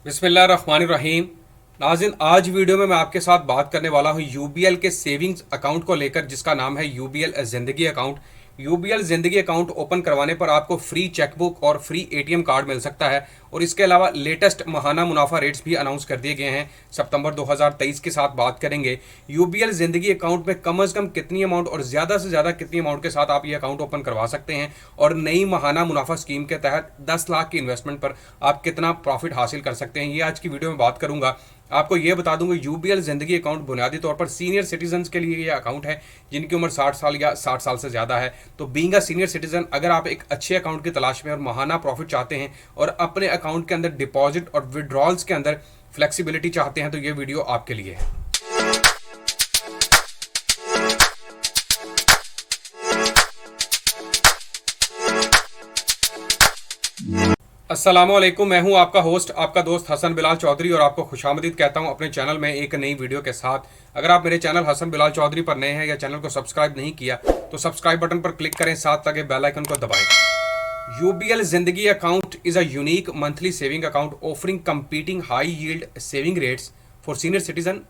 बिस्मिल्लाहिर्रहमानिर्रहीम। नाज़रीन, आज वीडियो में मैं आपके साथ बात करने वाला हूँ यूबीएल के सेविंग्स अकाउंट को लेकर, जिसका नाम है UBL Zindagi account. UBL Zindagi account open करवाने पर आपको फ्री चेकबुक और फ्री एटीएम कार्ड मिल सकता है और इसके अलावा लेटेस्ट महाना मुनाफा रेट्स भी अनाउंस कर दिए गए हैं। सितंबर 2023 के साथ बात करेंगे यूबीएल ज़िंदगी अकाउंट में कम से कम कितनी अमाउंट और ज़्यादा से ज़्यादा कितनी अमाउंट के साथ आप ये अकाउंट ओपन करवा सकते हैं और नई महाना मुनाफा स्कीम के तहत 10 लाख की इन्वेस्टमेंट पर आप कितना प्रॉफिट हासिल कर सकते हैं। ये आज की वीडियो में बात करूंगा। आपको ये बता दूंगा यूबीएल ज़िंदगी अकाउंट बुनियादी तौर पर सीनियर सिटीजन्स के लिए ये अकाउंट है जिनकी उम्र 60 साल या 60 साल से ज़्यादा है। तो बीइंग अ सीनियर सिटीजन, अगर आप एक अच्छे अकाउंट की तलाश में और महाना प्रॉफिट चाहते हैं और अपने अकाउंट के अंदर डिपॉजिट और विड्रॉल्स के अंदर फ्लेक्सिबिलिटी चाहते हैं तो ये वीडियो आपके लिए है। अस्सलामुअलैकुम, मैं हूं आपका होस्ट, आपका दोस्त हसन बिलाल चौधरी और आपको खुशामदीद कहता हूं अपने चैनल में एक नई वीडियो के साथ। अगर आप मेरे चैनल हसन बिलाल चौधरी पर नए हैं या चैनल को सब्सक्राइब नहीं किया तो सब्सक्राइब बटन पर क्लिक करें, साथ लगे बेल आइकन को दबाएं। UBL Zindagi account is a unique monthly saving account offering competing high yield saving rates for senior citizen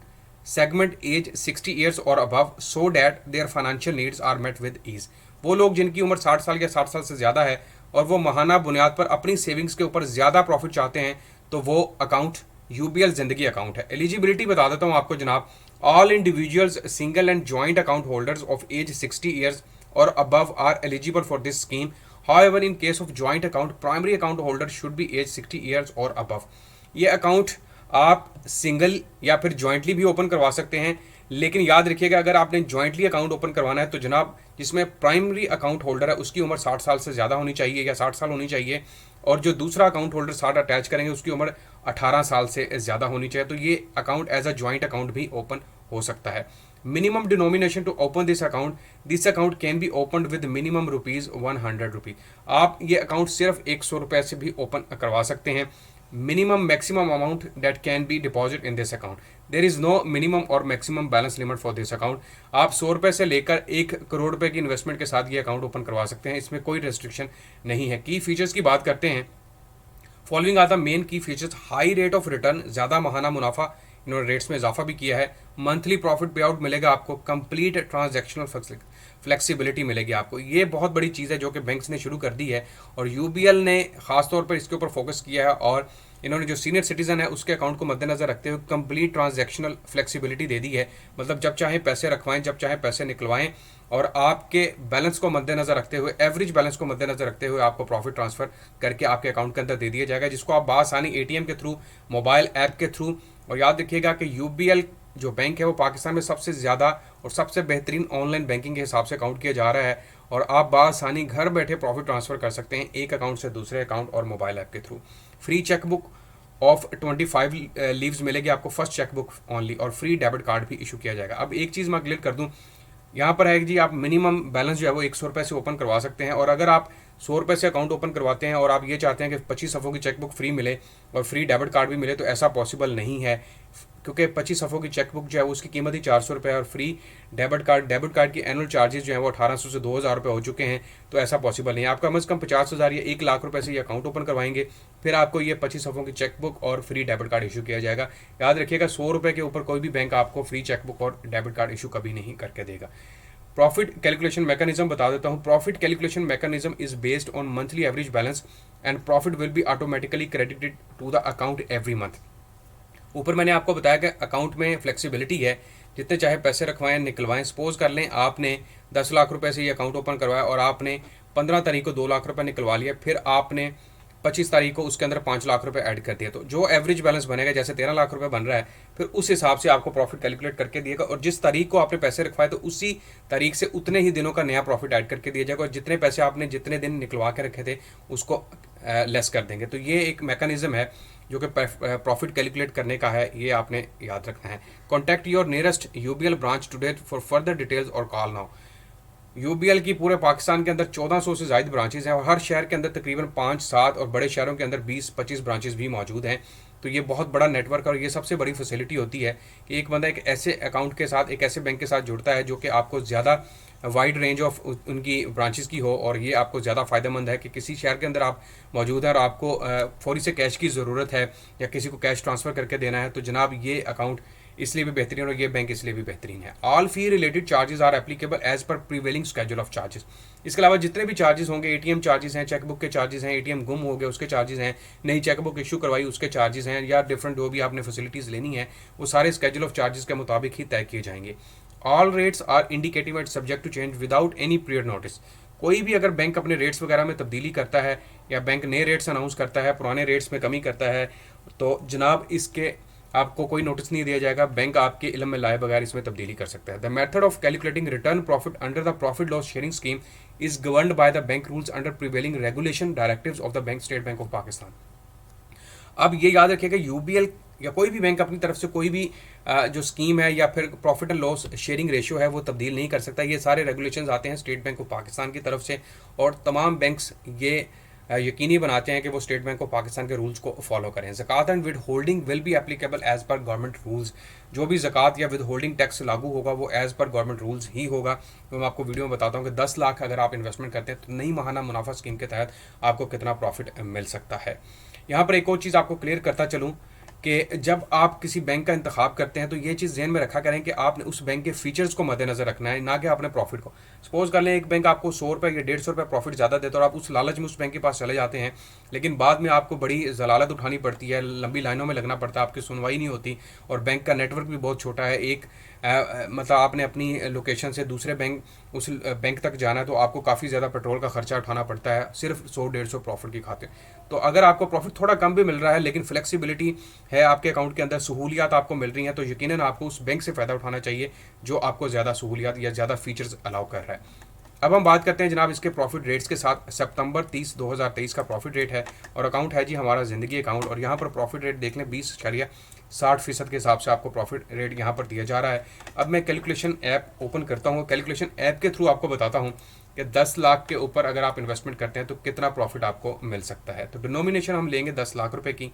segment age 60 years और above so that their financial needs are met with ease. वो लोग जिनकी उम्र 60 साल या 60 साल से ज़्यादा है और वो महाना बुनियाद पर अपनी सेविंग्स के ऊपर ज़्यादा प्रॉफिट चाहते हैं तो वो अकाउंट यूबीएल ज़िंदगी अकाउंट है। एलिजिबिलिटी बता देता हूँ आपको जनाब। All individuals single and joint account holders of age 60 years और above are eligible for this scheme. However in case of joint account primary account holder should be age 60 years और above. ये account आप single या फिर jointly भी open करवा सकते हैं, लेकिन याद रखिएगा अगर आपने जॉइंटली अकाउंट ओपन करवाना है तो जनाब जिसमें प्राइमरी अकाउंट होल्डर है उसकी उम्र 60 साल से ज़्यादा होनी चाहिए या 60 साल होनी चाहिए और जो दूसरा अकाउंट होल्डर साथ अटैच करेंगे उसकी उम्र 18 साल से ज़्यादा होनी चाहिए। तो ये account as a joint account भी ओपन हो सकता है। Minimum denomination to open this account can be open with minimum ₹100। आप ये अकाउंट सिर्फ 100 रुपये से भी ओपन करवा सकते हैं। minimum maximum amount that can be deposited in this account. There is no minimum और maximum balance limit for this account. आप 100 रुपये से लेकर 1 करोड़ रुपए की इन्वेस्टमेंट के साथ ये अकाउंट ओपन करवा सकते हैं, इसमें कोई रेस्ट्रिक्शन नहीं है। की फीचर्स की बात करते हैं, फॉलोइंग आर द मेन की features. High rate of return, ज़्यादा महाना मुनाफा, इन्होंने रेट्स में इजाफा भी किया है। मंथली प्रॉफिट पे आउट मिलेगा आपको, कंप्लीट ट्रांजैक्शनल फ्लेक्सिबिलिटी मिलेगी आपको। ये बहुत बड़ी चीज़ है जो कि बैंक्स ने शुरू कर दी है और यूबीएल ने ख़ासतौर पर इसके ऊपर फोकस किया है और इन्होंने जो सीनियर सिटीज़न है उसके अकाउंट को मद्देनज़र रखते हुए कंप्लीट ट्रांजैक्शनल फ्लेक्सिबिलिटी दे दी है। मतलब जब चाहे पैसे रखवाएं, जब चाहे पैसे निकलवाएं और आपके बैलेंस को मद्देनज़र रखते हुए, एवरेज बैलेंस को मद्देनज़र रखते हुए आपको प्रॉफिट ट्रांसफ़र करके आपके अकाउंट के अंदर दे दिया जाएगा, जिसको आप बासानी एटीएम के थ्रू, मोबाइल ऐप के थ्रू। और याद रखिएगा कि यूबीएल जो बैंक है वो पाकिस्तान में सबसे ज़्यादा और सबसे बेहतरीन ऑनलाइन बैंकिंग के हिसाब से काउंट किया जा रहा है और आप बासानी घर बैठे प्रॉफिट ट्रांसफ़र कर सकते हैं एक अकाउंट से दूसरे अकाउंट और मोबाइल ऐप के through. Free chequebook of 25 leaves मिलेगी आपको, फर्स्ट चेकबुक ओनली, और फ्री डेबिट कार्ड भी इशू किया जाएगा। अब एक चीज़ मैं क्लियर कर दूं, यहाँ पर है जी आप मिनिमम बैलेंस जो है वो 100 रुपये से ओपन करवा सकते हैं और अगर आप 100 रुपये से अकाउंट ओपन करवाते हैं और आप ये चाहते हैं कि 25 सफ़ों की चेकबुक फ्री मिले और फ्री डेबिट कार्ड भी मिले तो ऐसा पॉसिबल नहीं है, क्योंकि 25 सफ़ों की चेकबुक जो है उसकी कीमत ही 400 रुपये है और फ्री डेबिट कार्ड की एनुअल चार्जेस जो है वो 1800 से 2000 रुपये हो चुके हैं। तो ऐसा पॉसिबल नहीं है। आप कम से कम 50,000 या 1 लाख रुपये से ये अकाउंट ओपन करवाएंगे, फिर आपको ये 25 सफ़ों की चेकबुक और फ्री डेबिट कार्ड इशू किया जाएगा। याद रखिएगा 100 रुपये के ऊपर कोई भी बैंक आपको फ्री चेकबुक और डेबिट कार्ड इशू कभी नहीं करके देगा। प्रॉफिट कैलकुलेशन मैकेनिज्म बता देता हूँ। Profit calculation mechanism is based on monthly average balance and profit will be automatically credited to the account every month. ऊपर मैंने आपको बताया कि अकाउंट में फ्लेक्सिबिलिटी है, जितने चाहे पैसे रखवाएं निकलवाएं। सपोज कर लें आपने 10 लाख रुपए से ये अकाउंट ओपन करवाया और आपने 15 तारीख को 2 लाख रुपए निकलवा लिया, फिर आपने 25 तारीख को उसके अंदर 5 लाख रुपए ऐड कर दिया, तो जो एवरेज बैलेंस बनेगा, जैसे 13 लाख रुपए बन रहा है, फिर उस हिसाब से आपको प्रॉफिट कैलकुलेट करके दिएगा और जिस तारीख को आपने पैसे रखवाए तो उसी तारीख से उतने ही दिनों का नया प्रॉफिट ऐड करके दिया जाएगा और जितने पैसे आपने जितने दिन निकलवा के रखे थे उसको लेस कर देंगे। तो ये एक मैकेनिज्म है जो कि प्रॉफिट कैलकुलेट करने का है, ये आपने याद रखना है। Contact your nearest UBL branch today for further details और कॉल नाउ। यूबीएल की पूरे पाकिस्तान के अंदर 1400 से ज़ायद ब्रांचेज हैं और हर शहर के अंदर तकरीबन 5-7 और बड़े शहरों के अंदर 20-25 ब्रांचेज भी मौजूद हैं। तो ये बहुत बड़ा नेटवर्क और ये सबसे बड़ी फैसिलिटी होती है कि एक बंदा एक ऐसे अकाउंट के साथ, एक ऐसे बैंक के साथ जुड़ता है जो कि आपको ज़्यादा वाइड रेंज ऑफ उनकी ब्रांचेस की हो, और ये आपको ज़्यादा फ़ायदेमंद है कि किसी शहर के अंदर आप मौजूद हैं और आपको फौरी से कैश की ज़रूरत है या किसी को कैश ट्रांसफ़र करके देना है, तो जनाब ये अकाउंट इसलिए भी बेहतरीन और ये बैंक इसलिए भी बेहतरीन है। All fee related charges are applicable as per prevailing schedule of charges. इसके अलावा जितने भी चार्जेस होंगे, एटीएम चार्जेस हैं, चेकबुक के चार्जेस हैं, एटीएम गुम हो गए उसके चार्जेस हैं, नई चेकबुक इशू करवाई उसके चार्जेस हैं, या डिफरेंट जो भी आपने फैसिलिटीज़ लेनी है वो सारे स्केड्यूल ऑफ चार्जेस के मुताबिक ही तय किए जाएंगे। All rates are indicative and subject to change without any period notice. कोई भी अगर बैंक अपने रेट्स वगैरह में तब्दीली करता है या बैंक नए रेट्स अनाउंस करता है, पुराने रेट्स में कमी करता है, तो जनाब इसके आपको कोई नोटिस नहीं दिया जाएगा। बैंक आपके इल्म में लाए बगैर इसमें तब्दीली कर सकता है। The method of calculating return profit under the profit loss sharing scheme is governed by the bank rules under prevailing regulation directives of the bank state bank of Pakistan. अब ये याद रखिएगा, यूबीएल या कोई भी बैंक अपनी तरफ से कोई भी जो स्कीम है या फिर profit and loss sharing ratio है वो तब्दील नहीं कर सकता। ये सारे रेगुलेशंस आते हैं स्टेट बैंक ऑफ पाकिस्तान की तरफ से, और तमाम बैंक्स ये यकीनी बनाते हैं कि वो स्टेट बैंक ऑफ पाकिस्तान के रूल्स को फॉलो करें। Zakat and withholding will be applicable as per government rules. जो भी ज़कात या विद होल्डिंग टैक्स लागू होगा वो एज पर गवर्नमेंट रूल्स ही होगा। तो मैं आपको वीडियो में बताता हूँ कि 10 लाख अगर आप इन्वेस्टमेंट करते हैं तो नई माहाना मुनाफा स्कीम के तहत आपको कितना प्रॉफिट मिल सकता है। यहाँ पर एक और चीज़ आपको क्लियर करता चलूँ कि जब आप किसी बैंक का इंतखाब करते हैं तो ये चीज़ ज़हन में रखा करें कि आपने उस बैंक के फीचर्स को मद्देनजर रखना है, ना कि अपने प्रॉफिट को। सपोज कर लें एक बैंक आपको 100 रुपये या 150 रुपये प्रॉफिट ज़्यादा देता है और आप उस लालच में उस बैंक के पास चले जाते हैं, लेकिन बाद में आपको बड़ी जलालत उठानी पड़ती है, लंबी लाइनों में लगना पड़ता है, आपकी सुनवाई नहीं होती, और बैंक का नेटवर्क भी बहुत छोटा है। एक मतलब आपने अपनी लोकेशन से दूसरे बैंक उस बैंक तक जाना है तो आपको काफ़ी ज़्यादा पेट्रोल का खर्चा उठाना पड़ता है सिर्फ 100-150 प्रॉफिट की खातिर। तो अगर आपको प्रॉफिट थोड़ा कम भी मिल रहा है लेकिन फ्लेक्सिबिलिटी है आपके अकाउंट के अंदर, सहूलियात आपको मिल रही हैं, तो यकीनन आपको उस बैंक से फ़ायदा उठाना चाहिए जो आपको ज़्यादा सहूलियात या ज़्यादा फीचर्स अलाउ कर रहा है। अब हम बात करते हैं जनाब इसके प्रॉफिट रेट्स के साथ। सितंबर 30, 2023 का प्रॉफिट रेट है और अकाउंट है जी हमारा ज़िंदगी अकाउंट, और यहाँ पर प्रॉफिट रेट देख लें 20.60% के हिसाब से आपको प्रॉफिट रेट यहाँ पर दिया जा रहा है। अब मैं कैलकुलेशन ऐप ओपन करता हूँ, कैलकुलेशन ऐप के थ्रू आपको बताता हूँ कि 10 लाख के ऊपर अगर आप इन्वेस्टमेंट करते हैं तो कितना प्रॉफिट आपको मिल सकता है। तो डिनोमिनेशन हम लेंगे 10 लाख रुपए की,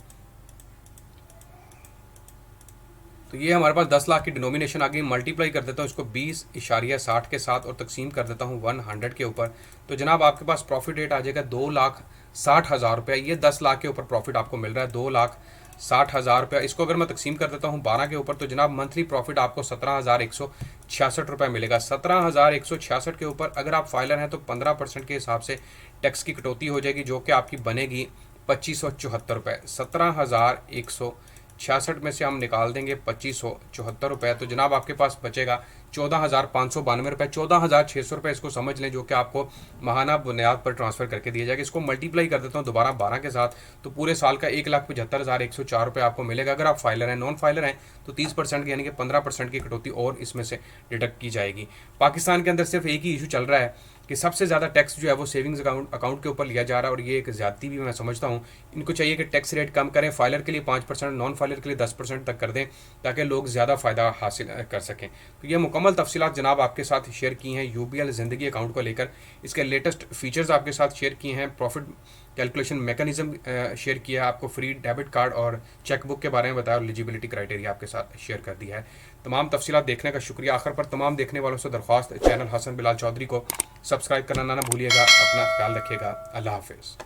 तो ये हमारे पास 10 लाख की डिनोमिनेशन आ गई। मल्टीप्लाई कर देता हूँ इसको 20.60 के साथ और तकसीम कर देता हूँ 100 के ऊपर, तो जनाब आपके पास प्रॉफिट रेट आ जाएगा 2,60,000 रुपये। ये 10 लाख के ऊपर प्रॉफिट आपको मिल रहा है 2,60,000 रुपये। इसको अगर मैं तकसीम कर देता हूँ 12 के ऊपर, तो जनाब मंथली प्रॉफिट आपको 17,166 रुपये मिलेगा। 17,166 के ऊपर अगर आप फाइलर हैं तो 15% के हिसाब से टैक्स की कटौती हो जाएगी, जो कि आपकी बनेगी 2,574 रुपये। 17,166 में से हम निकाल देंगे 2,574 रुपये, तो जनाब आपके पास बचेगा 14,592 रुपये। 14,600 रुपये इसको समझ लें, जो कि आपको माहाना बुनियाद पर ट्रांसफ़र करके दिया जाएगा। इसको मल्टीप्लाई कर देता हूँ दोबारा 12 के साथ, तो पूरे साल का 1,75,104 रुपये आपको मिलेगा। अगर आप फाइलर हैं, नॉन फाइलर हैं तो 30% यानी कि 15% की कटौती और इसमें से डिडक्ट की जाएगी। पाकिस्तान के अंदर सिर्फ एक ही इशू चल रहा है कि सबसे ज़्यादा टैक्स जो है वो सेविंग्स अकाउंट के ऊपर लिया जा रहा है, और ये एक ज़्यादती भी मैं समझता हूँ। इनको चाहिए कि टैक्स रेट कम करें, फाइलर के लिए 5%, नॉन फाइलर के लिए 10% तक कर दें, ताकि लोग ज़्यादा फ़ायदा हासिल कर सकें। तो ये मुकम्मल तफसीलात जनाब आपके साथ शेयर की हैं यूबीएल ज़िंदगी अकाउंट को लेकर। इसके लेटेस्ट फीचर्स आपके साथ शेयर किए हैं, प्रॉफिट कैलकुलेशन मैकेनिज्म शेयर किया है, आपको फ्री डेबिट कार्ड और चेकबुक के बारे में बताया, और एलिजिबिलिटी क्राइटेरिया आपके साथ शेयर कर दिया है। तमाम तफसीलात देखने का शुक्रिया। आखिर पर तमाम देखने वालों से दरख्वास्त, चैनल हसन बिलाल चौधरी को सब्सक्राइब करना ना भूलिएगा। अपना ख्याल रखिएगा। अल्लाह हाफिज़।